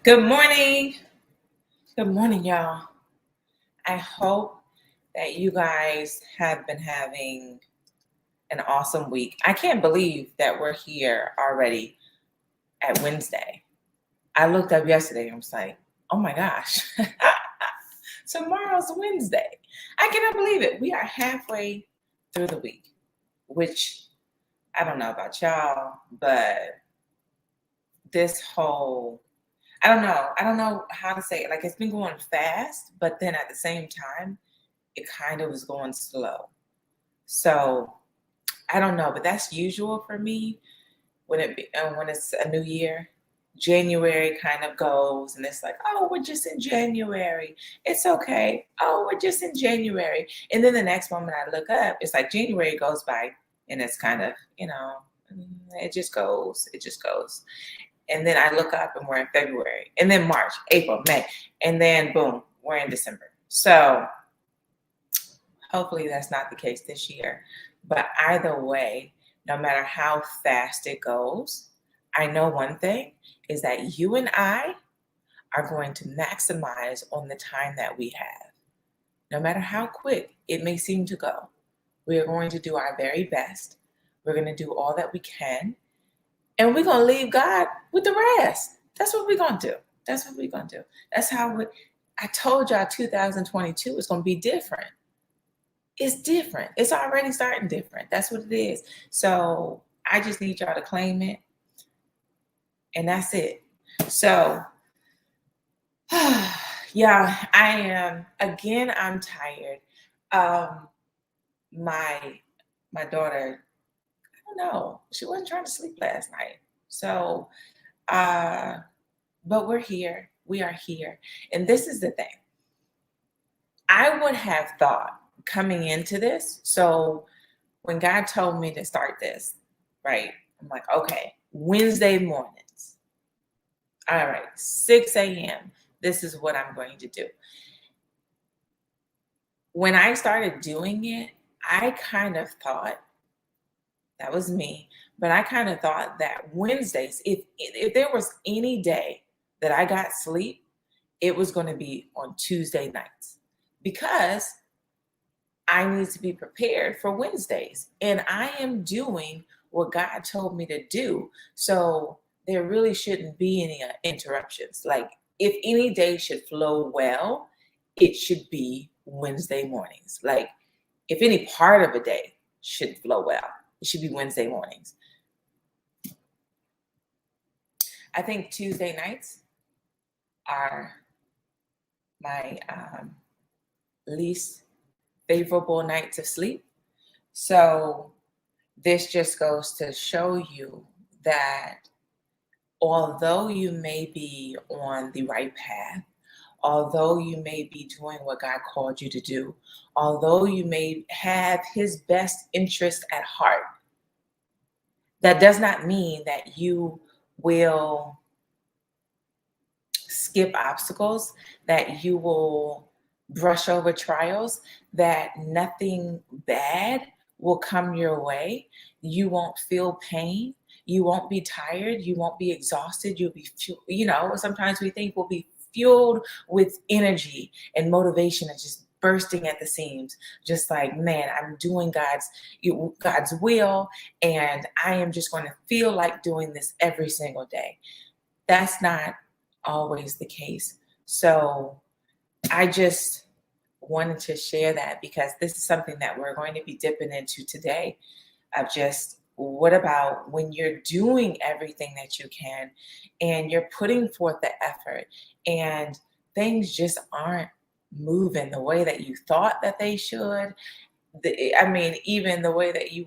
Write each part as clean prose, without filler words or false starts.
Good morning. Good morning, y'all. I hope that you guys have been having an awesome week. I can't believe that we're here already at Wednesday. I looked up yesterday and was like, oh my gosh, tomorrow's Wednesday. I cannot believe it. We are halfway through the week, which I don't know about y'all, but this whole I don't know how to say it. Like it's been going fast, but then at the same time, it kind of was going slow. So I don't know, but that's usual for me when it's a new year. January kind of goes, and it's like, oh, we're just in January. It's okay. Oh, we're just in January. And then the next moment I look up, it's like January goes by, and it's kind of, it just goes. It just goes. And then I look up and we're in February, and then March, April, May, and then boom, we're in December. So hopefully that's not the case this year. But either way, no matter how fast it goes, I know one thing is that you and I are going to maximize on the time that we have. No matter how quick it may seem to go, we are going to do our very best. We're going to do all that we can. And we're going to leave God with the rest. That's what we're going to do. That's what we're going to do. That's how I told y'all 2022 is going to be different. It's different. It's already starting different. That's what it is. So I just need y'all to claim it. And that's it. So, yeah, I am. Again, I'm tired. My daughter, no, she wasn't trying to sleep last night. So, but we're here. We are here. And this is the thing. I would have thought coming into this. So when God told me to start this, right? I'm like, okay, Wednesday mornings. All right, 6 a.m. This is what I'm going to do. When I started doing it, I kind of thought, that was me, but I kind of thought that Wednesdays, if there was any day that I got sleep, it was going to be on Tuesday nights because I need to be prepared for Wednesdays. And I am doing what God told me to do. So there really shouldn't be any interruptions. Like if any day should flow well, it should be Wednesday mornings. Like if any part of a day should flow well, it should be Wednesday mornings. I think Tuesday nights are my least favorable nights of sleep. So this just goes to show you that although you may be on the right path, although you may be doing what God called you to do, although you may have his best interest at heart, that does not mean that you will skip obstacles, that you will brush over trials, that nothing bad will come your way. You won't feel pain. You won't be tired. You won't be exhausted. You'll be, sometimes we think we'll be fueled with energy and motivation and just bursting at the seams, just like, man, I'm doing God's will, and I am just going to feel like doing this every single day. That's not always the case. So I just wanted to share that because this is something that we're going to be dipping into today of just what about when you're doing everything that you can and you're putting forth the effort and things just aren't moving the way that you thought that they should. Even the way that you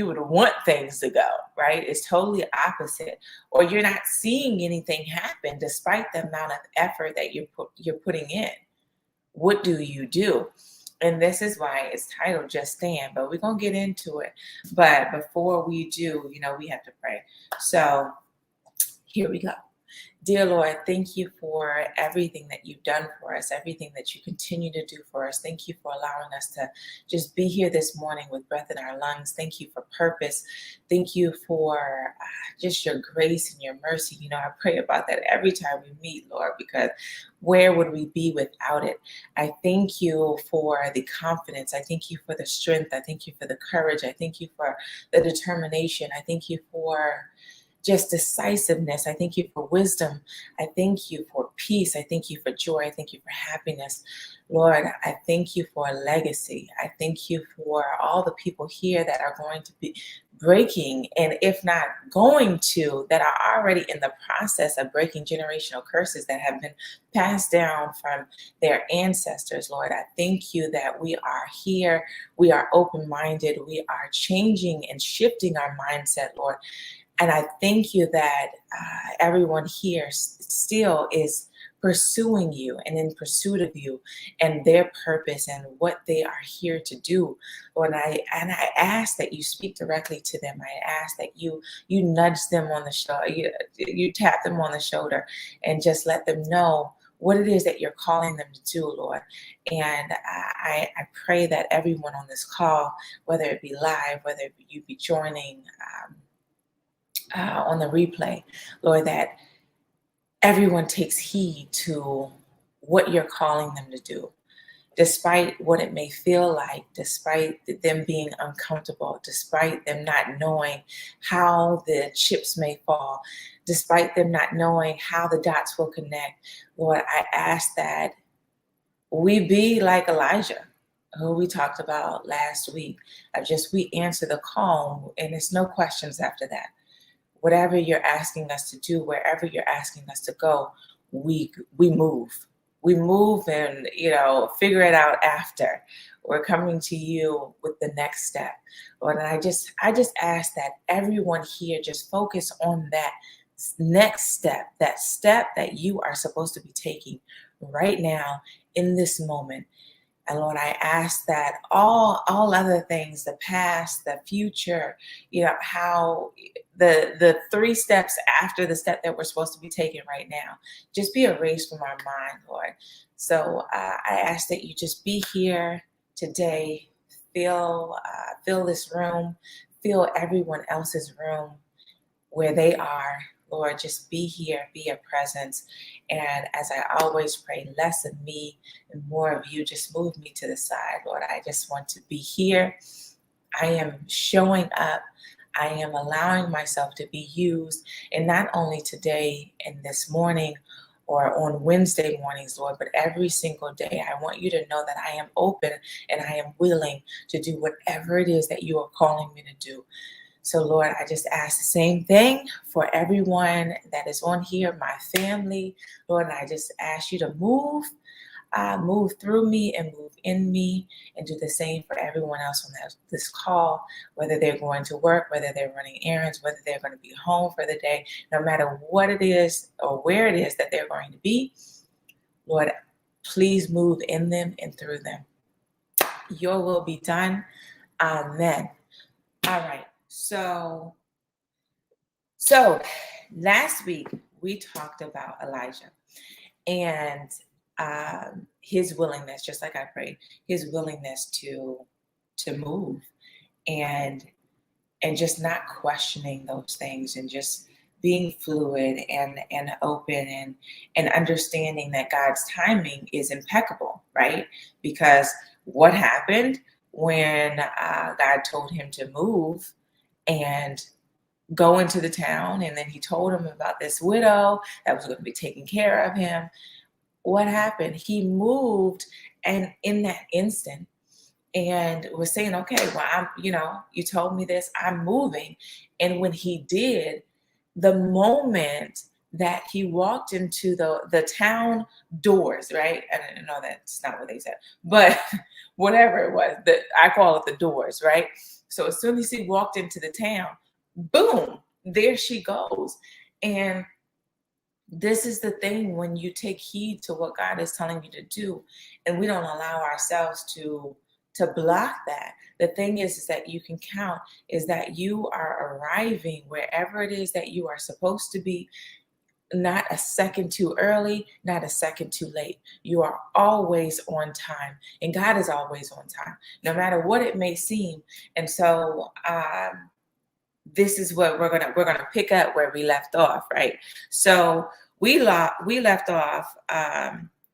would want things to go, right? It's totally opposite. Or you're not seeing anything happen despite the amount of effort that you're putting in. What do you do? And this is why it's titled Just Stand, but we're going to get into it. But before we do, we have to pray. So here we go. Dear Lord, thank you for everything that you've done for us, everything that you continue to do for us. Thank you for allowing us to just be here this morning with breath in our lungs. Thank you for purpose. Thank you for just your grace and your mercy. You know, I pray about that every time we meet, Lord, because where would we be without it? I thank you for the confidence. I thank you for the strength. I thank you for the courage. I thank you for the determination. I thank you for just decisiveness. I thank you for wisdom. I thank you for peace. I thank you for joy. I thank you for happiness. Lord, I thank you for a legacy. I thank you for all the people here that are going to be breaking, and if not going to, that are already in the process of breaking generational curses that have been passed down from their ancestors. Lord, I thank you that we are here. We are open minded. We are changing and shifting our mindset, Lord. And I thank you that everyone here still is pursuing you and in pursuit of you and their purpose and what they are here to do. Lord, I ask that you speak directly to them. I ask that you nudge them on the shoulder, you tap them on the shoulder, and just let them know what it is that you're calling them to do, Lord. And I pray that everyone on this call, whether it be live, whether you be joining on the replay, Lord, that everyone takes heed to what you're calling them to do, despite what it may feel like, despite them being uncomfortable, despite them not knowing how the chips may fall, despite them not knowing how the dots will connect. Lord, I ask that we be like Elijah, who we talked about last week. We answer the call, and it's no questions after that. Whatever you're asking us to do, wherever you're asking us to go, we move. We move and figure it out after. We're coming to you with the next step. Lord, and I just ask that everyone here just focus on that next step, that step that you are supposed to be taking right now in this moment. And Lord, I ask that all other things, the past, the future, how the three steps after the step that we're supposed to be taking right now, just be erased from our mind, Lord. So I ask that you just be here today, fill this room, fill everyone else's room where they are. Lord, just be here, be a presence. And as I always pray, less of me and more of you. Just move me to the side, Lord. I just want to be here. I am showing up. I am allowing myself to be used. And not only today and this morning or on Wednesday mornings, Lord, but every single day. I want you to know that I am open and I am willing to do whatever it is that you are calling me to do. So, Lord, I just ask the same thing for everyone that is on here, my family. Lord, and I just ask you to move through me and move in me, and do the same for everyone else on this call, whether they're going to work, whether they're running errands, whether they're going to be home for the day, no matter what it is or where it is that they're going to be. Lord, please move in them and through them. Your will be done. Amen. All right. So last week we talked about Elijah and his willingness, just like I prayed, his willingness to move and just not questioning those things and just being fluid and open and understanding that God's timing is impeccable, right? Because what happened when God told him to move and go into the town, and then he told him about this widow that was going to be taking care of him. What happened? He moved, and in that instant, and was saying, okay, well, you told me this, I'm moving. And when he did, the moment that he walked into the town doors, right? I know that's not what they said, but whatever it was, I call it the doors, right? So as soon as he walked into the town, boom, there she goes. And this is the thing, when you take heed to what God is telling you to do, and we don't allow ourselves to block that. The thing is that you can count is that you are arriving wherever it is that you are supposed to be not a second too early, not a second too late. You are always on time, and God is always on time, no matter what it may seem. And so, this is what we're gonna pick up where we left off, right? So we left off.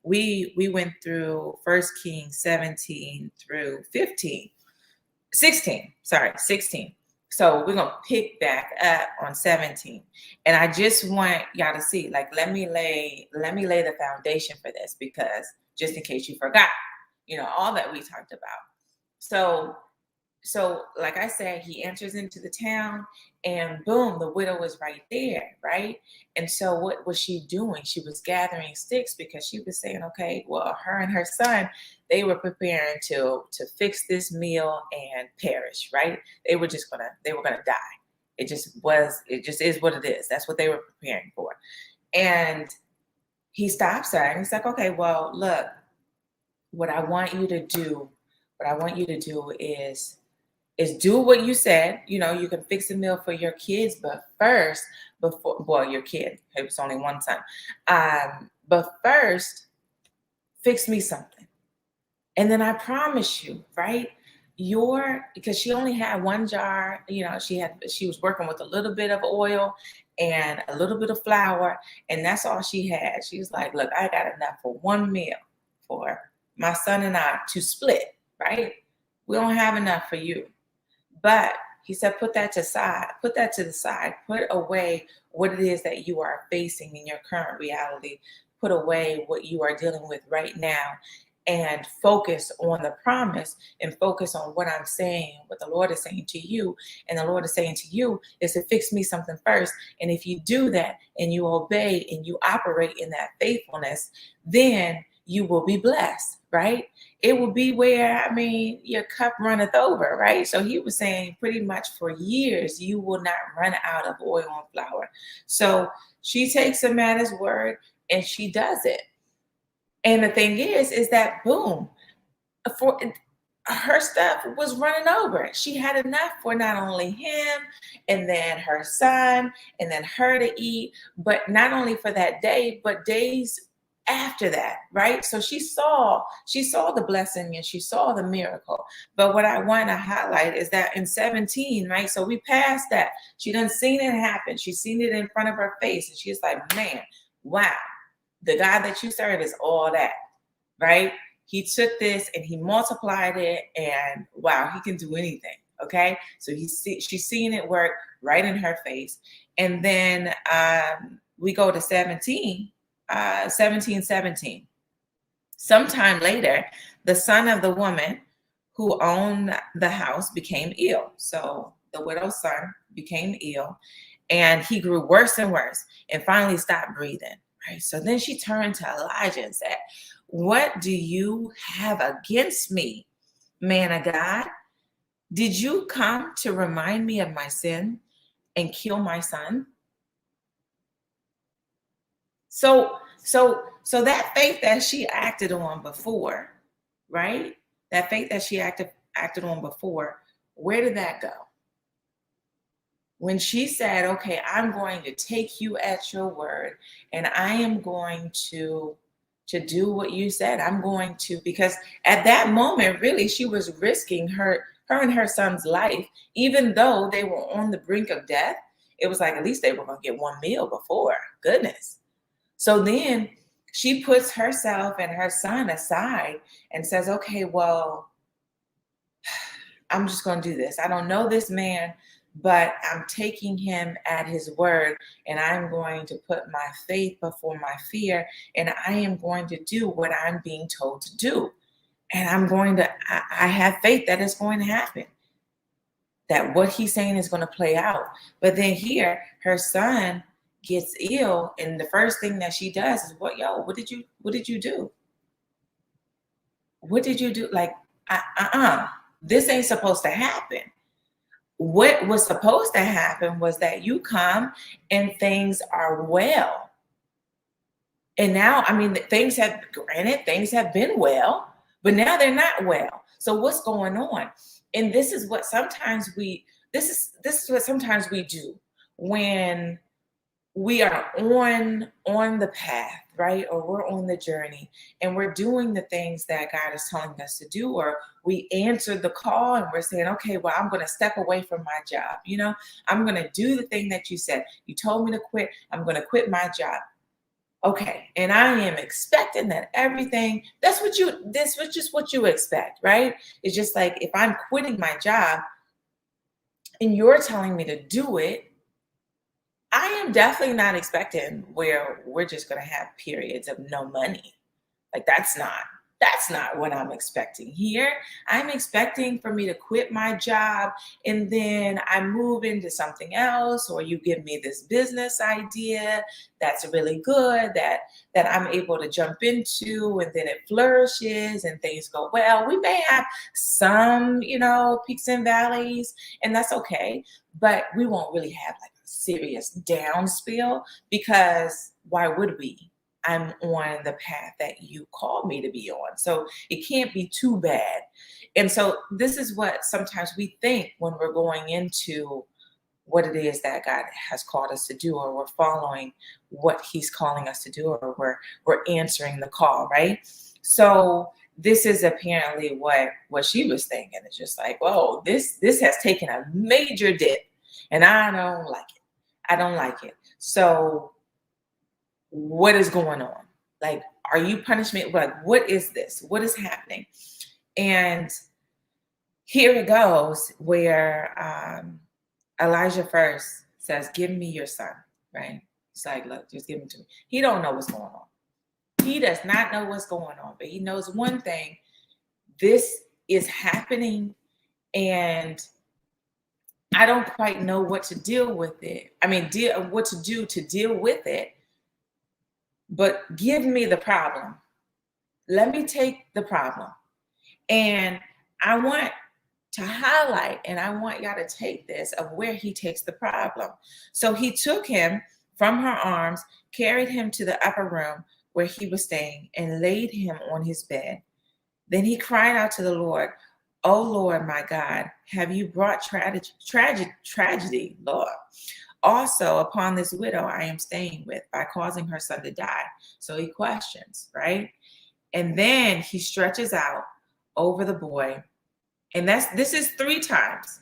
We went through First Kings 17 through 15. 16, sorry, 16. So we're gonna pick back up on 17. And I just want y'all to see, like, let me lay the foundation for this, because just in case you forgot, all that we talked about. So like I said, he enters into the town, and boom, the widow was right there, right? And so what was she doing? She was gathering sticks, because she was saying, okay, well, her and her son, they were preparing to fix this meal and perish, right? They were gonna die. It just is what it is. That's what they were preparing for. And he stops her, and he's like, okay, well, look, what I want you to do, is do what you said. You can fix a meal for your kids, but first, your kid, it was only one son. But first, fix me something. And then I promise you, right? Because she only had one jar, she was working with a little bit of oil and a little bit of flour, and that's all she had. She was like, look, I got enough for one meal for my son and I to split, right? We don't have enough for you. But he said, put that to the side, put away what it is that you are facing in your current reality, put away what you are dealing with right now, and focus on the promise, and focus on what I'm saying, what the Lord is saying to you. And the Lord is saying to you is to fix me something first. And if you do that, and you obey, and you operate in that faithfulness, then you will be blessed, right? It will be where, your cup runneth over, right? So he was saying pretty much for years, you will not run out of oil and flour. So she takes him at his word, and she does it. And the thing is that boom, for her stuff was running over. She had enough for not only him, and then her son, and then her to eat, but not only for that day, but days after that, right? So she saw the blessing, and she saw the miracle. But what I want to highlight is that in 17, right? So we passed that. She done seen it happen. She's seen it in front of her face, and she's like, man, wow, the God that you serve is all that, right? He took this and he multiplied it, and wow, he can do anything. Okay, so she's seeing it work right in her face. And then we go to 17. Sometime later, the son of the woman who owned the house became ill. So the widow's son became ill, and he grew worse and worse, and finally stopped breathing. Right. So then she turned to Elijah and said, what do you have against me, man of God? Did you come to remind me of my sin and kill my son? So that faith that she acted on before, right? That faith that she acted on before, where did that go? When she said, okay, I'm going to take you at your word, and I am going to do what you said. I'm going to, because at that moment, really, she was risking her and her son's life, even though they were on the brink of death. It was like, at least they were going to get one meal before. Goodness. So then she puts herself and her son aside and says, okay, well, I'm just going to do this. I don't know this man, but I'm taking him at his word, and I'm going to put my faith before my fear, and I am going to do what I'm being told to do. And I have faith that it's going to happen, that what he's saying is going to play out. But then here, her son gets ill, and the first thing that she does is, what did you do? What did you do? Like, this ain't supposed to happen. What was supposed to happen was that you come and things are well. And now, things have been well, but now they're not well. So what's going on? And this is what sometimes we do when we are on the path, right? Or we're on the journey and we're doing the things that God is telling us to do, or we answered the call and we're saying, okay, well, I'm going to step away from my job. I'm going to do the thing that you said. You told me to quit. I'm going to quit my job. Okay. And I am expecting that everything, this was just what you expect, right? It's just like if I'm quitting my job and you're telling me to do it, I am definitely not expecting where we're just going to have periods of no money. Like that's not what I'm expecting here. I'm expecting for me to quit my job and then I move into something else, or you give me this business idea that's really good that I'm able to jump into, and then it flourishes and things go well. We may have some, peaks and valleys, and that's okay, but we won't really have like a serious downspill, because why would we? I'm on the path that you called me to be on. So it can't be too bad. And so this is what sometimes we think when we're going into what it is that God has called us to do, or we're following what He's calling us to do, or we're answering the call, right? So this is apparently what she was thinking. It's just like, whoa, this has taken a major dip, and I don't like it. I don't like it. So what is going on? Like, are you punishment? Like, what is this? What is happening? And here it goes where Elijah first says, give me your son, right? It's like, look, just give him to me. He don't know what's going on. He does not know what's going on, but he knows one thing. This is happening, and I don't quite know what to deal with it. I mean, what to do to deal with it. But give me the problem. Let me take the problem. And I want to highlight, and I want y'all to take this of where he takes the problem. So he took him from her arms, carried him to the upper room where he was staying, and laid him on his bed. Then he cried out to the Lord, "Oh Lord, my God, have you brought tragedy, Lord, also upon this widow I am staying with, by causing her son to die?" So he questions, right? And then he stretches out over the boy. And this is three times,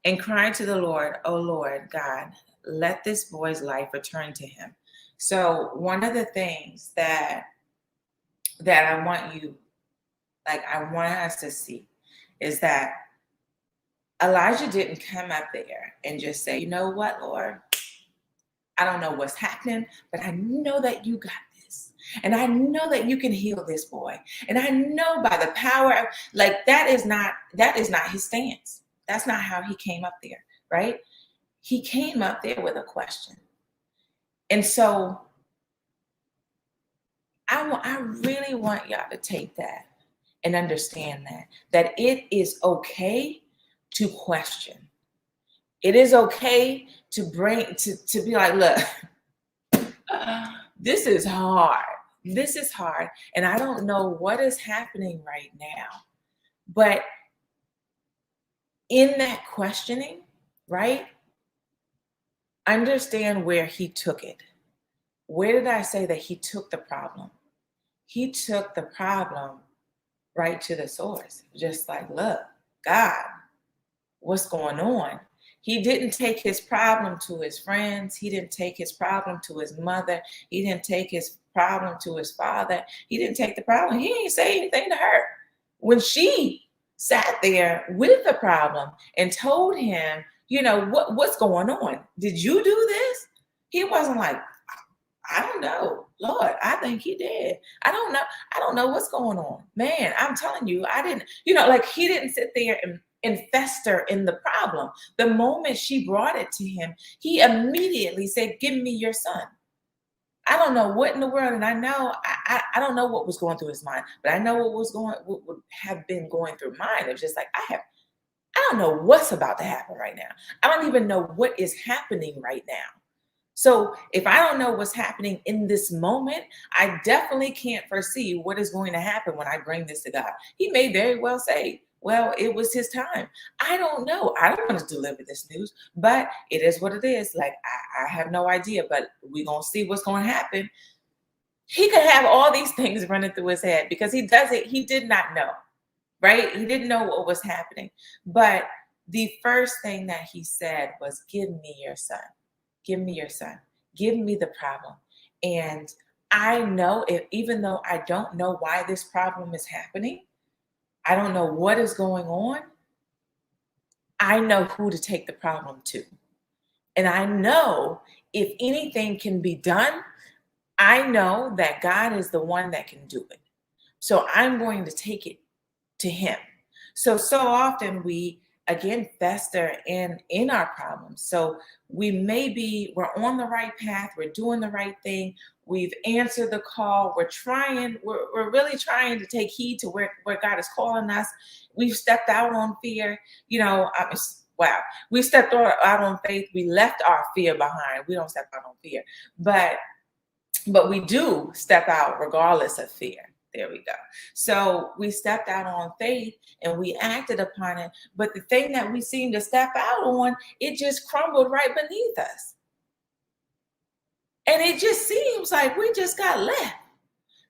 and crying to the Lord, "Oh Lord God, let this boy's life return to him." So one of the things that I want us to see is that Elijah didn't come up there and just say, "You know what, Lord? I don't know what's happening, but I know that you got this. And I know that you can heal this boy. And I know by the power of," like, that is not his stance. That's not how he came up there, right? He came up there with a question. And so I really want y'all to take that and understand that it is okay to question. It is okay to be like, look, this is hard. This is hard. And I don't know what is happening right now. But in that questioning, right? Understand where he took it. Where did I say that he took the problem? He took the problem right to the source. Just like, look, God, what's going on? He didn't take his problem to his friends. He didn't take his problem to his mother. He didn't take his problem to his father. He didn't take the problem. He didn't say anything to her. When she sat there with the problem and told him, what's going on? Did you do this? He wasn't like, "I don't know. Lord, I think he did. I don't know. I don't know what's going on. Man, I'm telling you, I didn't," like, he didn't sit there and fester in the problem. The moment she brought it to him, he immediately said, "Give me your son." I don't know what in the world, and I know I don't know what was going through his mind, but I know what would have been going through mine. It was just like, I don't know what's about to happen right now. I don't even know what is happening right now. So if I don't know what's happening in this moment, I definitely can't foresee what is going to happen when I bring this to God. He may very well say, Well, it was his time. I don't know. I don't want to deliver this news, but it is what it is. Like, I have no idea, but we're going to see what's going to happen. He could have all these things running through his head because he did not know, right? He didn't know what was happening. But the first thing that he said was, "Give me your son. Give me your son. Give me the problem." And I know, if even though I don't know why this problem is happening, I don't know what is going on, I know who to take the problem to. And I know if anything can be done, I know that God is the one that can do it. So I'm going to take it to him. So often we again fester in our problems. So we're on the right path, we're doing the right thing, we've answered the call, we're really trying to take heed to where God is calling us. We've stepped out on fear, wow, we stepped out on faith, we left our fear behind. We don't step out on fear, but we do step out regardless of fear. There we go. So we stepped out on faith and we acted upon it. But the thing that we seem to step out on, it just crumbled right beneath us. And it just seems like we just got left.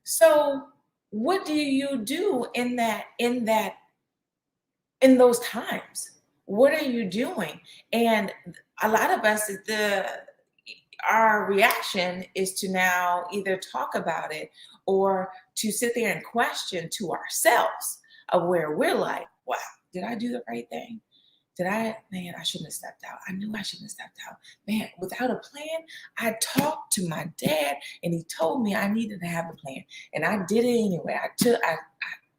So what do you do in those times? What are you doing? And a lot of us, our reaction is to now either talk about it or to sit there and question to ourselves of where we're like, wow, did I do the right thing? Man, I shouldn't have stepped out. I knew I shouldn't have stepped out. Man, without a plan, I talked to my dad and he told me I needed to have a plan. And I did it anyway.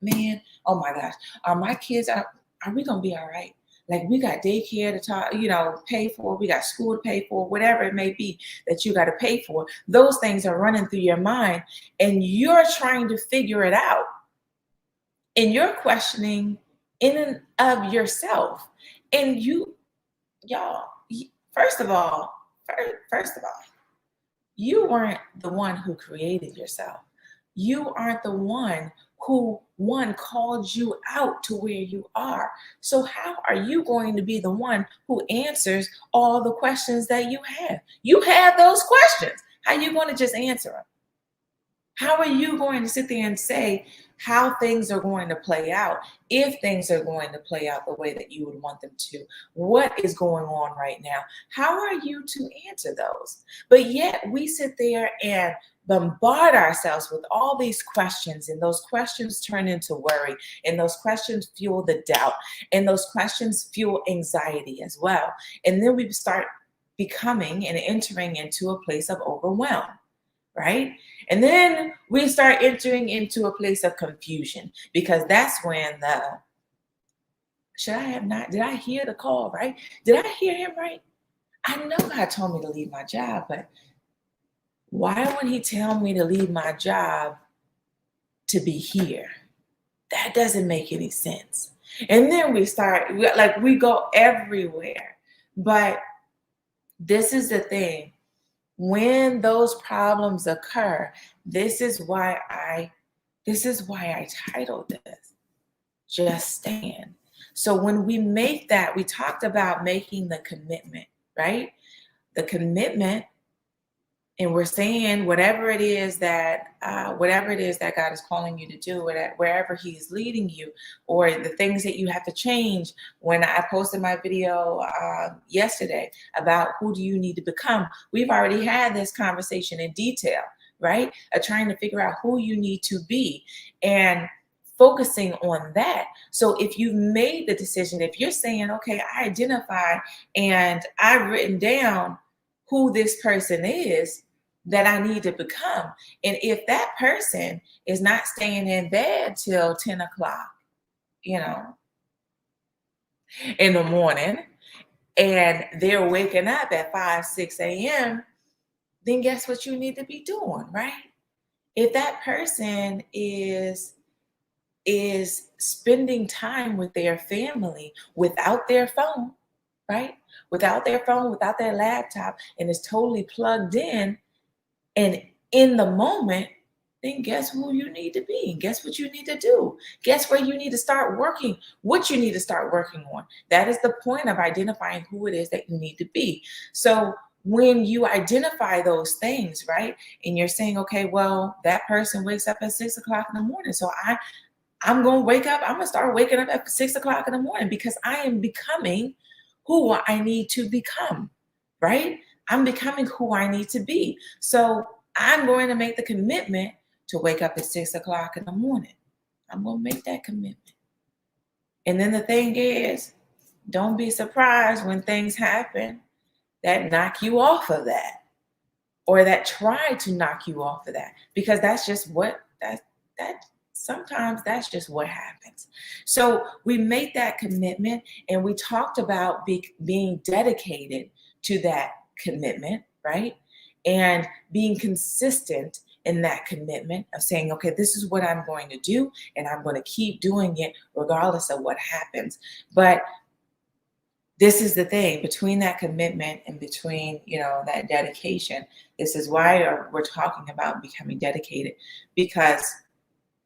Man, oh my gosh. Are my kids, are we going to be all right? Like, we got daycare to pay for. We got school to pay for, whatever it may be that you got to pay for. Those things are running through your mind and you're trying to figure it out. And you're questioning in and of yourself. And first of all, you weren't the one who created yourself. You aren't the one who called you out to where you are. So how are you going to be the one who answers all the questions that you have? You have those questions. How are you going to just answer them? How are you going to sit there and say how things are going to play out, if things are going to play out the way that you would want them to? What is going on right now? How are you to answer those? But yet we sit there and bombard ourselves with all these questions, and those questions turn into worry, and those questions fuel the doubt, and those questions fuel anxiety as well. And then we start becoming and entering into a place of overwhelm, right? And then we start entering into a place of confusion, because that's when did I hear the call, right? Did I hear him right? I know God told me to leave my job, but why would he tell me to leave my job to be here? That doesn't make any sense. And then we go everywhere. But this is the thing. When those problems occur, this is why I titled this, Just Stand. So when we make that, we talked about making the commitment, right? The commitment. And we're saying whatever it is that God is calling you to do, wherever He's leading you, or the things that you have to change. When I posted my video yesterday about who do you need to become, we've already had this conversation in detail, right? Trying to figure out who you need to be and focusing on that. So if you've made the decision, if you're saying, okay, I identify and I've written down who this person is that I need to become. And if that person is not staying in bed till 10 o'clock, in the morning, and they're waking up at 5, 6 a.m., then guess what you need to be doing, right? If that person is spending time with their family without their phone, right? Without their phone, without their laptop, and is totally plugged in, and in the moment, then guess who you need to be? And guess what you need to do? Guess where you need to start working, what you need to start working on. That is the point of identifying who it is that you need to be. So when you identify those things, right, and you're saying, okay, well, that person wakes up at 6 o'clock in the morning. So I'm going to wake up. I'm going to start waking up at 6 o'clock in the morning because I am becoming who I need to become, right? I'm becoming who I need to be. So I'm going to make the commitment to wake up at 6 o'clock in the morning. I'm going to make that commitment. And then the thing is, don't be surprised when things happen that knock you off of that, or that try to knock you off of that, because that's just what that sometimes that's just what happens. So we make that commitment, and we talked about being dedicated to that commitment, right? And being consistent in that commitment of saying, okay, this is what I'm going to do, and I'm going to keep doing it regardless of what happens. But this is the thing, between that commitment and between, that dedication. This is why we're talking about becoming dedicated, because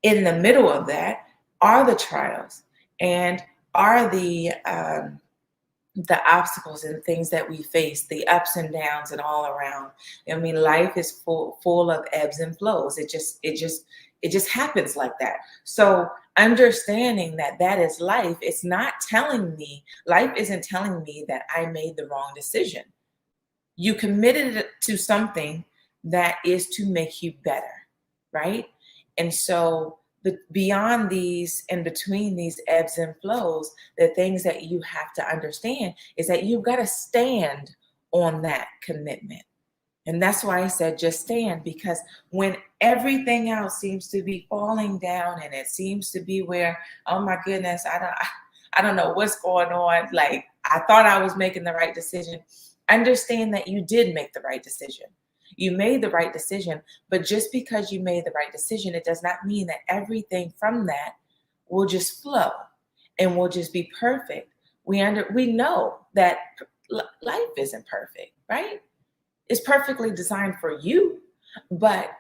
in the middle of that are the trials and are the obstacles and things that we face, the ups and downs and all around. I mean, life is full of ebbs and flows. It just happens like that. So understanding that is life. It's not telling me, life isn't telling me that I made the wrong decision. You committed to something that is to make you better, right? And so beyond these and between these ebbs and flows, the things that you have to understand is that you've got to stand on that commitment. And that's why I said just stand, because when everything else seems to be falling down and it seems to be where, oh my goodness, I don't know what's going on. Like, I thought I was making the right decision. Understand that you did make the right decision. You made the right decision, but just because you made the right decision, it does not mean that everything from that will just flow and will just be perfect. We know that life isn't perfect, right? It's perfectly designed for you, but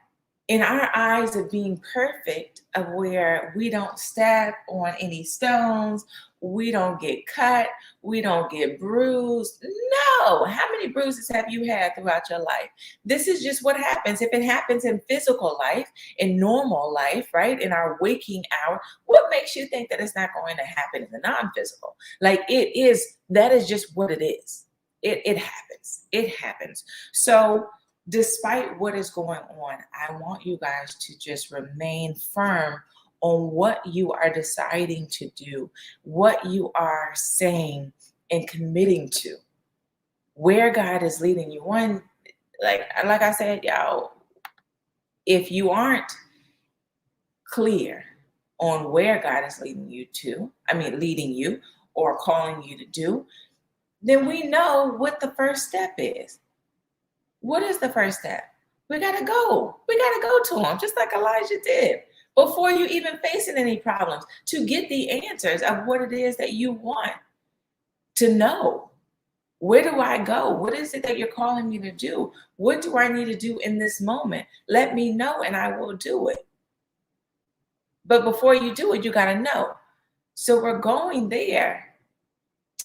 in our eyes of being perfect, of where we don't step on any stones, we don't get cut, we don't get bruised. No, how many bruises have you had throughout your life? This is just what happens. If it happens in physical life, in normal life, right, in our waking hour, what makes you think that it's not going to happen in the non-physical? Like, that is just what it is. It happens. It happens. So despite what is going on, I want you guys to just remain firm on what you are deciding to do, what you are saying and committing to, where God is leading you. One, like I said, y'all, if you aren't clear on where God is leading you or calling you to do, then we know what the first step is. What is the first step? We got to go. We got to go to him, just like Elijah did, before you even facing any problems, to get the answers of what it is that you want to know. Where do I go? What is it that you're calling me to do? What do I need to do in this moment? Let me know and I will do it. But before you do it, you got to know. So we're going there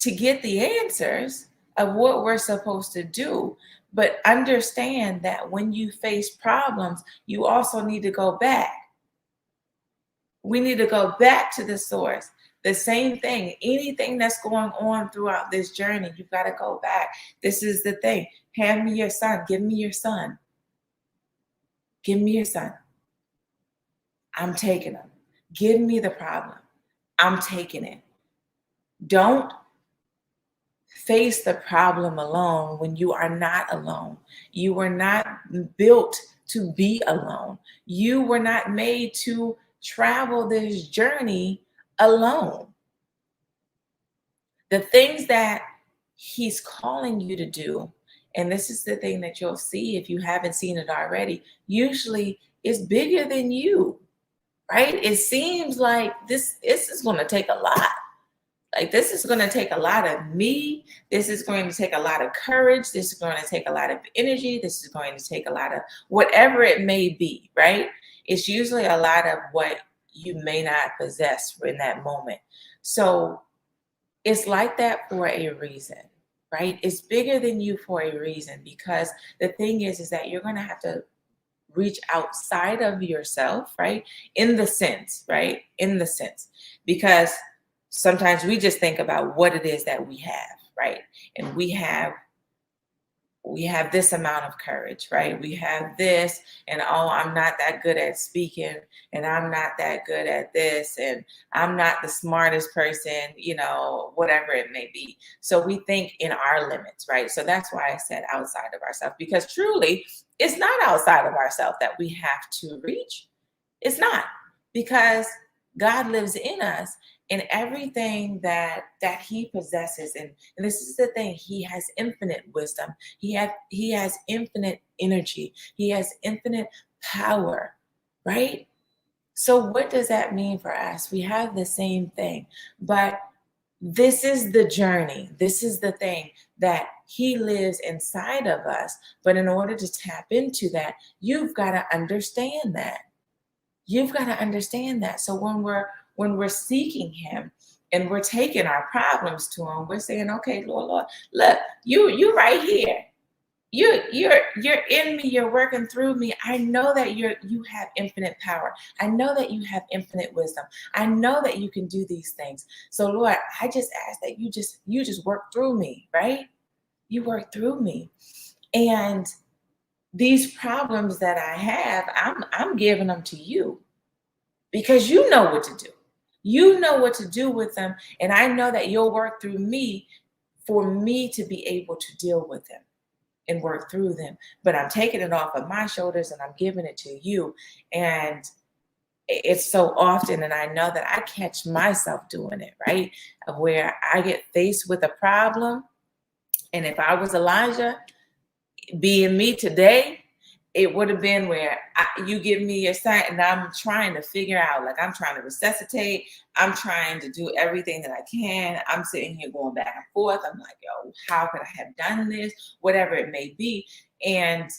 to get the answers of what we're supposed to do. But understand that when you face problems, you also need to go back. We need to go back to the source. The same thing, anything that's going on throughout this journey, you've got to go back. This is the thing. Hand me your son. Give me your son. Give me your son. I'm taking him. Give me the problem. I'm taking it. Don't face the problem alone when you are not alone. You were not built to be alone. You were not made to travel this journey alone. The things that he's calling you to do, and this is the thing that you'll see if you haven't seen it already, usually it's bigger than you, right? It seems like this is going to take a lot. Like, this is going to take a lot of me. This is going to take a lot of courage. This is going to take a lot of energy. This is going to take a lot of whatever it may be, right? It's usually a lot of what you may not possess in that moment. So it's like that for a reason, right? It's bigger than you for a reason, because the thing is that you're going to have to reach outside of yourself, right? In the sense, right? In the sense, because sometimes we just think about what it is that we have, right? And we have this amount of courage, right? We have this, and oh, I'm not that good at speaking, and I'm not that good at this, and I'm not the smartest person, whatever it may be. So we think in our limits, right? So that's why I said outside of ourselves, because truly, it's not outside of ourselves that we have to reach. It's not, because God lives in us, and everything that he possesses, and this is the thing, he has infinite wisdom, he has infinite energy, he has infinite power, right? So what does that mean for us? We have the same thing, but this is the journey, this is the thing, that he lives inside of us. But in order to tap into that, you've got to understand that. You've got to understand that. So when we're seeking him and we're taking our problems to him, we're saying, okay, Lord, look, you right here. You're in me, you're working through me. I know that you have infinite power. I know that you have infinite wisdom. I know that you can do these things. So Lord, I just ask that you just work through me, right? You work through me. And these problems that I have, I'm giving them to you, because you know what to do. You know what to do with them. And I know that you'll work through me for me to be able to deal with them and work through them. But I'm taking it off of my shoulders and I'm giving it to you. And it's so often, and I know that I catch myself doing it, right? Where I get faced with a problem. And if I was Elijah, being me today, it would have been where you give me your sight and I'm trying to figure out, like, I'm trying to resuscitate. I'm trying to do everything that I can. I'm sitting here going back and forth. I'm like, yo, how could I have done this? Whatever it may be. And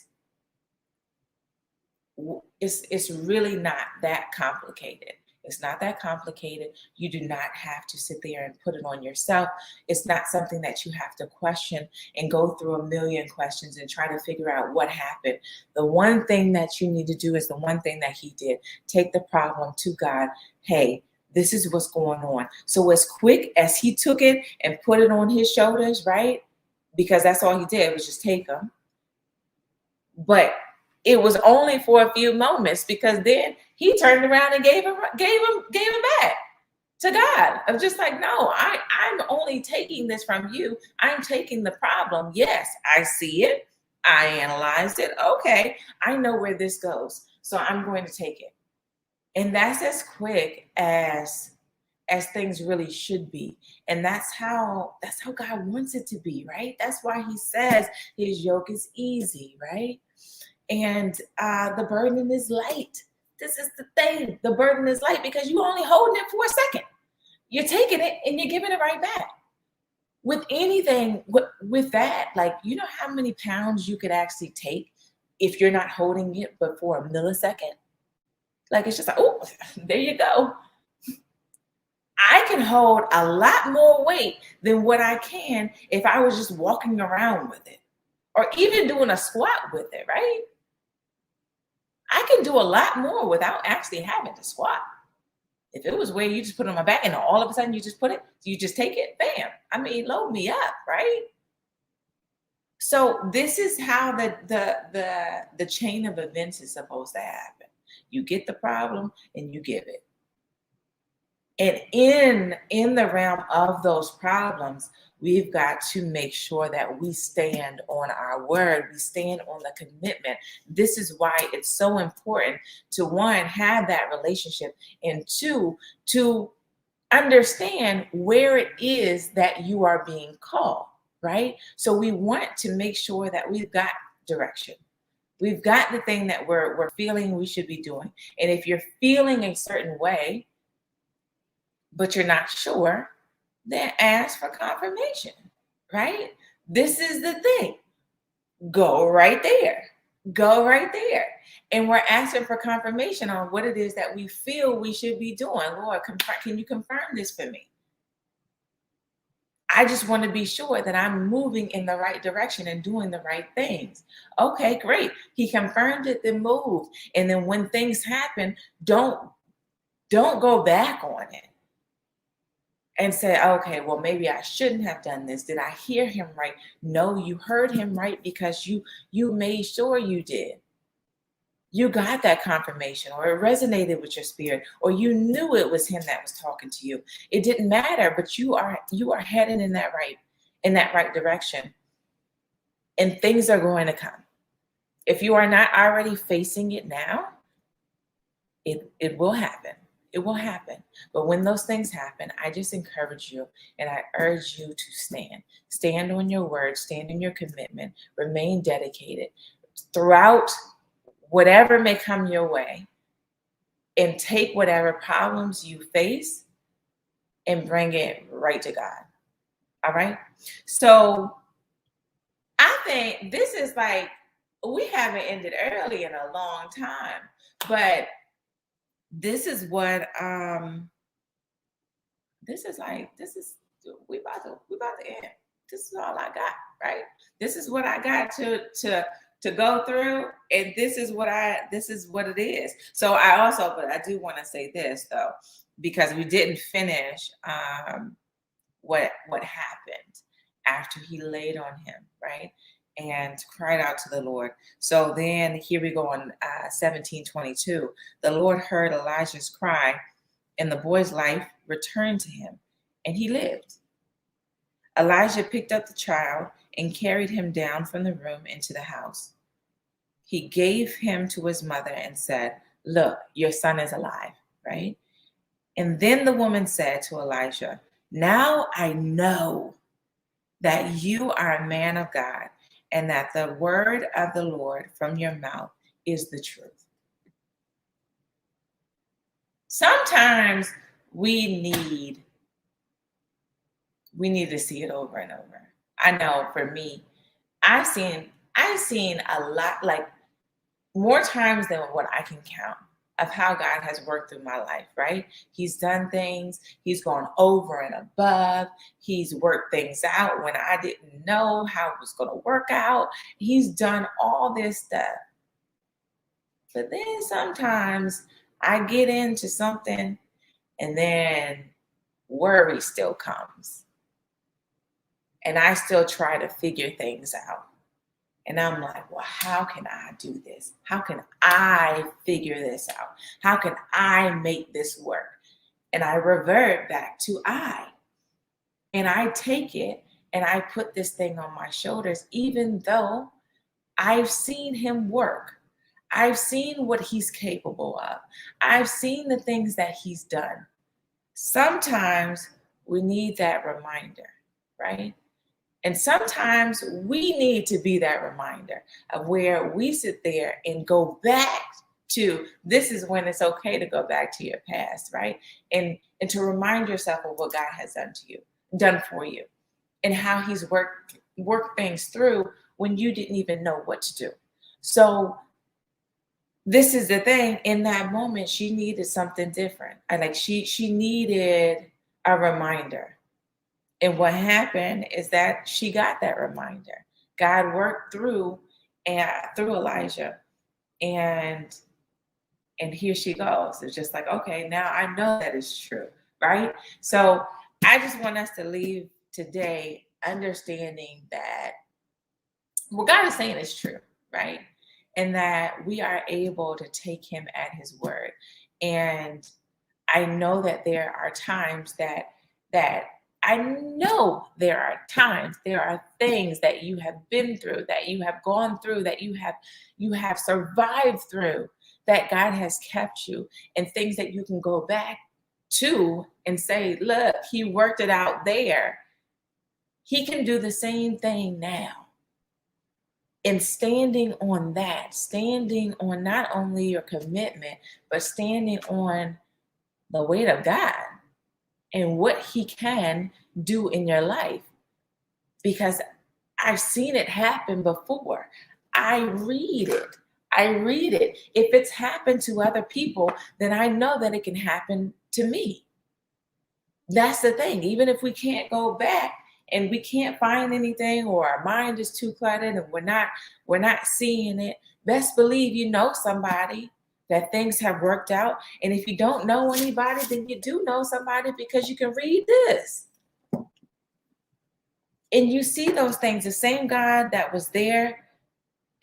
it's really not that complicated. It's not that complicated. You do not have to sit there and put it on yourself. It's not something that you have to question and go through a million questions and try to figure out what happened. The one thing that you need to do is the one thing that he did. Take the problem to God. Hey, this is what's going on. So as quick as he took it and put it on his shoulders, right? Because that's all he did was just take them. But it was only for a few moments, because then he turned around and gave him back to God. I'm just like, no, I'm only taking this from you. I'm taking the problem. Yes, I see it. I analyzed it. Okay, I know where this goes. So I'm going to take it. And that's as quick as things really should be. And that's how God wants it to be, right? That's why he says his yoke is easy, right? And the burden is light. This is the thing. The burden is light because you're only holding it for a second. You're taking it and you're giving it right back. With anything, with that, like, you know how many pounds you could actually take if you're not holding it but for a millisecond? Like, it's just like, oh, there you go. I can hold a lot more weight than what I can if I was just walking around with it, or even doing a squat with it, right? I can do a lot more without actually having to squat. If it was where you just put it on my back and all of a sudden you just take it, bam. I mean, load me up, right? So this is how the chain of events is supposed to happen. You get the problem and you give it. And in the realm of those problems, we've got to make sure that we stand on our word. We stand on the commitment. This is why it's so important to, one, have that relationship, and two, to understand where it is that you are being called, right? So we want to make sure that we've got direction. We've got the thing that we're feeling we should be doing. And if you're feeling a certain way, but you're not sure, then ask for confirmation, right? This is the thing. Go right there. Go right there. And we're asking for confirmation on what it is that we feel we should be doing. Lord, can you confirm this for me? I just want to be sure that I'm moving in the right direction and doing the right things. Okay, great. He confirmed it, then move. And then when things happen, don't go back on it and say, okay, well, maybe I shouldn't have done this. Did I hear him right? No, you heard him right because you made sure you did. You got that confirmation, or it resonated with your spirit, or you knew it was him that was talking to you. It didn't matter, but you are headed in that right direction, and things are going to come. If you are not already facing it now, it will happen. It will happen. But when those things happen, I just encourage you and I urge you to stand. Stand on your word, stand in your commitment, remain dedicated throughout whatever may come your way, and take whatever problems you face and bring it right to God. All right. So I think this is like, we haven't ended early in a long time, but this is what we about to end. This is all I got, right? This is what I got to go through, and this is what it is. So but I do want to say this though, because we didn't finish what happened after he laid on him, right? And cried out to the Lord. So then here we go on 17:22. The Lord heard Elijah's cry, and the boy's life returned to him, and he lived. Elijah picked up the child and carried him down from the room into the house. He gave him to his mother and said, "Look, your son is alive," right? And then the woman said to Elijah, "Now I know that you are a man of God, and that the word of the Lord from your mouth is the truth." Sometimes we need to see it over and over. I know for me, I've seen a lot, like more times than what I can count, of how God has worked through my life, right? He's done things, he's gone over and above, he's worked things out when I didn't know how it was going to work out. He's done all this stuff. But then sometimes I get into something and then worry still comes. And I still try to figure things out. And I'm like, well, how can I do this? How can I figure this out? How can I make this work? And I revert back to I. And I take it and I put this thing on my shoulders, even though I've seen him work. I've seen what he's capable of. I've seen the things that he's done. Sometimes we need that reminder, right? And sometimes we need to be that reminder of where we sit there and go back to, this is when it's okay to go back to your past, right? And to remind yourself of what God has done for you, and how he's worked things through when you didn't even know what to do. So this is the thing, in that moment, she needed something different. She needed a reminder. And what happened is that she got that reminder. God worked through Elijah, and here she goes. It's just like, okay, now I know that is true, right? So I just want us to leave today understanding that what God is saying is true, right? And that we are able to take him at his word. And I know that there are times there are things that you have been through, that you have gone through, that you have survived through, that God has kept you, and things that you can go back to and say, look, he worked it out there. He can do the same thing now. And standing on not only your commitment, but standing on the weight of God, and what he can do in your life, because I've seen it happen before. I read it. I read it. If it's happened to other people, then I know that it can happen to me. That's the thing. Even if we can't go back and we can't find anything, or our mind is too cluttered and we're not seeing it, best believe you know somebody that things have worked out. And if you don't know anybody, then you do know somebody, because you can read this. And you see those things. The same God that was there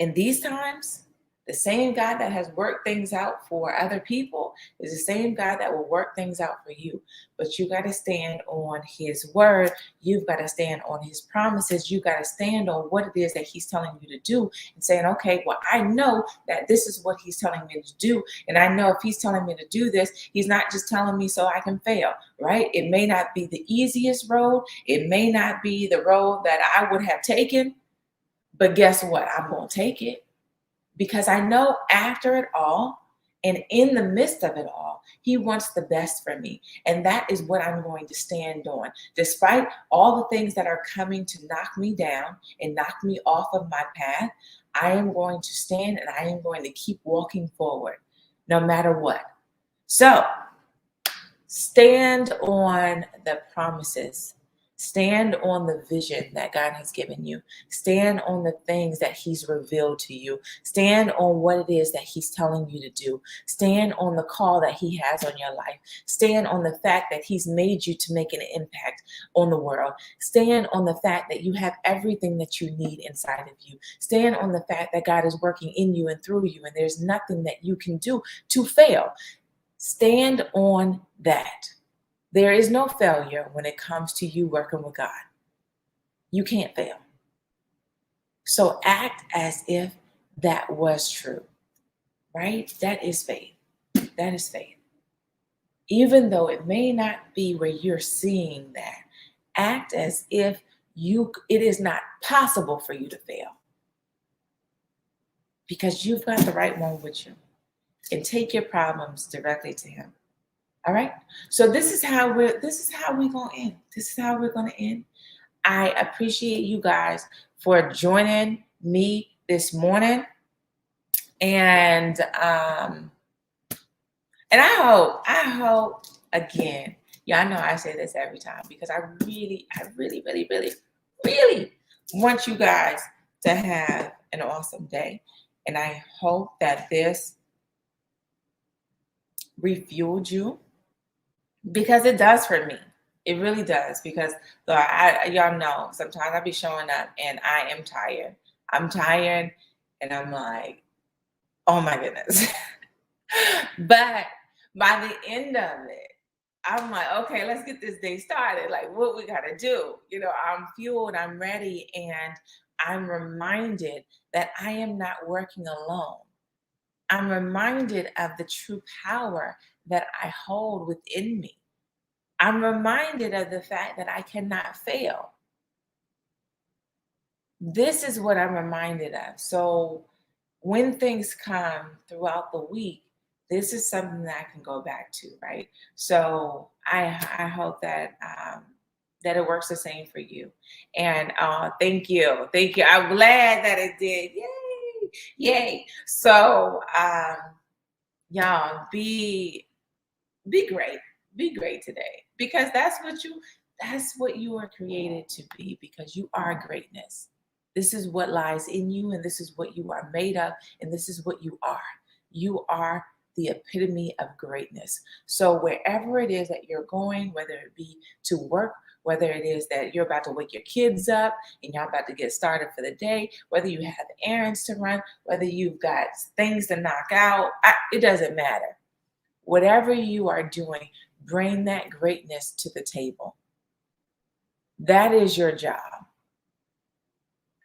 in these times, the same God that has worked things out for other people, is the same God that will work things out for you. But you got to stand on his word. You've got to stand on his promises. You got to stand on what it is that he's telling you to do, and saying, okay, well, I know that this is what he's telling me to do. And I know if he's telling me to do this, he's not just telling me so I can fail, right? It may not be the easiest road. It may not be the road that I would have taken, but guess what? I'm going to take it, because I know after it all and in the midst of it all, he wants the best for me. And that is what I'm going to stand on. Despite all the things that are coming to knock me down and knock me off of my path, I am going to stand and I am going to keep walking forward no matter what. So stand on the promises. Stand on the vision that God has given you. Stand on the things that he's revealed to you. Stand on what it is that he's telling you to do. Stand on the call that he has on your life. Stand on the fact that he's made you to make an impact on the world. Stand on the fact that you have everything that you need inside of you. Stand on the fact that God is working in you and through you, and there's nothing that you can do to fail. Stand on that. There is no failure when it comes to you working with God. You can't fail. So act as if that was true, right? That is faith. That is faith. Even though it may not be where you're seeing that, act as if it is not possible for you to fail, because you've got the right one with you, and take your problems directly to him. All right. So this is how we're gonna end. This is how we're gonna end. I appreciate you guys for joining me this morning. And I hope again, y'all know I say this every time, because I really want you guys to have an awesome day. And I hope that this refueled you, because it does for me. It really does, because y'all know sometimes I be showing up and I am tired. I'm tired and I'm like, oh my goodness. But by the end of it, I'm like, okay, let's get this day started. Like, what we got to do? I'm fueled, I'm ready, and I'm reminded that I am not working alone. I'm reminded of the true power that I hold within me. I'm reminded of the fact that I cannot fail. This is what I'm reminded of. So when things come throughout the week, this is something that I can go back to, right? So I hope that that it works the same for you. And thank you. I'm glad that it did. Yay! So y'all be great. Be great today, because that's what you are created to be, because you are greatness. This is what lies in you, and this is what you are made of, and this is what you are. You are the epitome of greatness. So wherever it is that you're going, whether it be to work, whether it is that you're about to wake your kids up and you're about to get started for the day, whether you have errands to run, whether you've got things to knock out, it doesn't matter. Whatever you are doing, bring that greatness to the table. That is your job.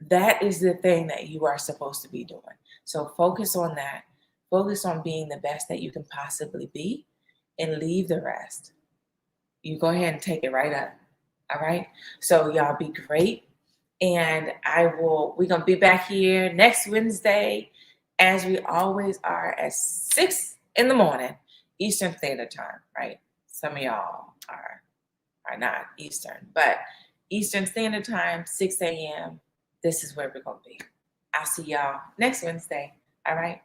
That is the thing that you are supposed to be doing. So focus on that. Focus on being the best that you can possibly be, and leave the rest. You go ahead and take it right up. All right. So y'all be great. And we're going to be back here next Wednesday, as we always are, at 6 a.m. Eastern Standard Time, right? Some of y'all are or not Eastern, but Eastern Standard Time, 6 a.m. This is where we're going to be. I'll see y'all next Wednesday. All right.